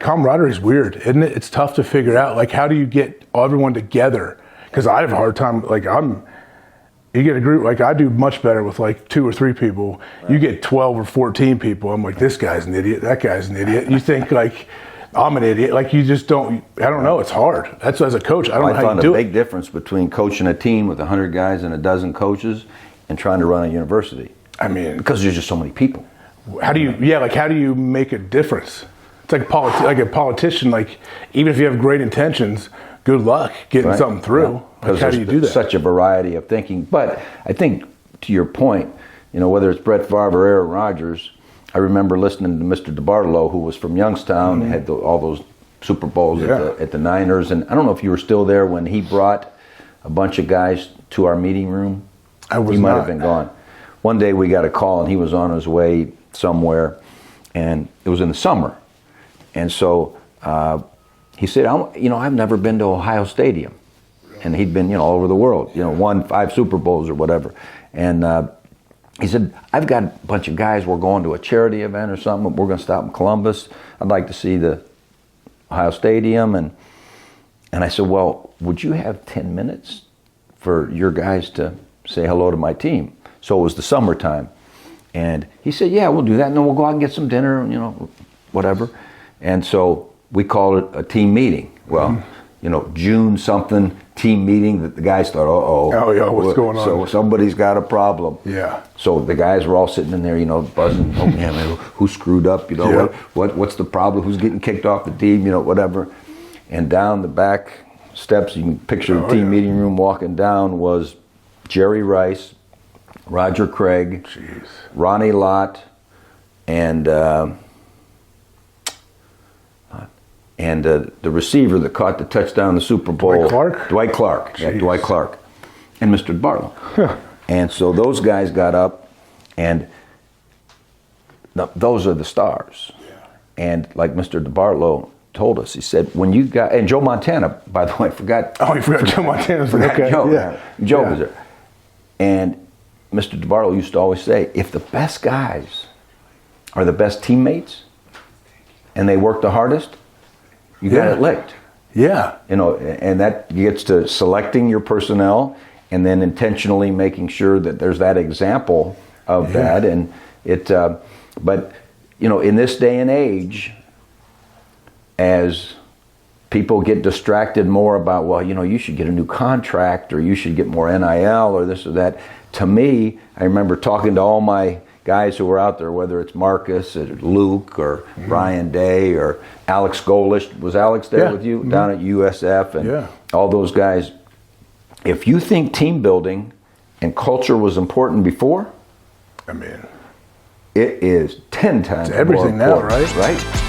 camaraderie is weird, isn't it? It's tough to figure out. Like, how do you get everyone together? Because I have a hard time. Like, you get a group, like I do much better with like 2 or 3 people. Right. You get 12 or 14 people. I'm like, this guy's an idiot. That guy's an idiot. You think like I'm an idiot. Like, you just don't. I don't know. It's hard. That's as a coach. I don't know how you do it. I found a big difference between coaching a team with 100 guys and a dozen coaches and trying to run a university. I mean, because there's just so many people. How do you? Yeah, like how do you make a difference? It's like like a politician. Like, even if you have great intentions, good luck getting something through. Yeah. Like, how do you do that? Such a variety of thinking. But I think, to your point, whether it's Brett Favre or Aaron Rodgers, I remember listening to Mr. DeBartolo, who was from Youngstown, had all those Super Bowls at the Niners. And I don't know if you were still there when he brought a bunch of guys to our meeting room. I was He might not. have been gone. One day we got a call, and he was on his way somewhere, and it was in the summer. And so he said, I've never been to Ohio Stadium. And he'd been, all over the world, won 5 Super Bowls or whatever. And he said, I've got a bunch of guys, we're going to a charity event or something, we're going to stop in Columbus. I'd like to see the Ohio Stadium. And I said, well, would you have 10 minutes for your guys to say hello to my team? So it was the summertime. And he said, yeah, we'll do that. And then we'll go out and get some dinner, whatever. And so we called it a team meeting. Well, June something team meeting that the guys thought, oh yeah, what's going on? So somebody's got a problem. Yeah. So the guys were all sitting in there, buzzing. Oh man, who screwed up? What's the problem? Who's getting kicked off the team? Whatever. And down the back steps, you can picture the team meeting room walking down, was Jerry Rice, Roger Craig, Ronnie Lott, and the receiver that caught the touchdown in the Super Bowl. Dwight Clark. Yeah, Dwight Clark. And Mr. Barlow. And so those guys got up, and those are the stars. Yeah. And like Mr. DeBartolo told us, he said, when you got, and Joe Montana, by the way, forgot. Oh, you forgot Joe Montana. Okay. Joe. Yeah. Joe was there. And Mr. DeBartolo used to always say, if the best guys are the best teammates and they work the hardest, you got it licked. Yeah. And that gets to selecting your personnel and then intentionally making sure that there's that example of that. And but in this day and age, as people get distracted more about, well, you should get a new contract or you should get more NIL or this or that. To me, I remember talking to all my guys who were out there, whether it's Marcus or Luke or Brian Day or Alex Golish. Was Alex there with you down at USF and all those guys? If you think team building and culture was important before, I mean, it is 10 times it's everything more important, now, right? Right?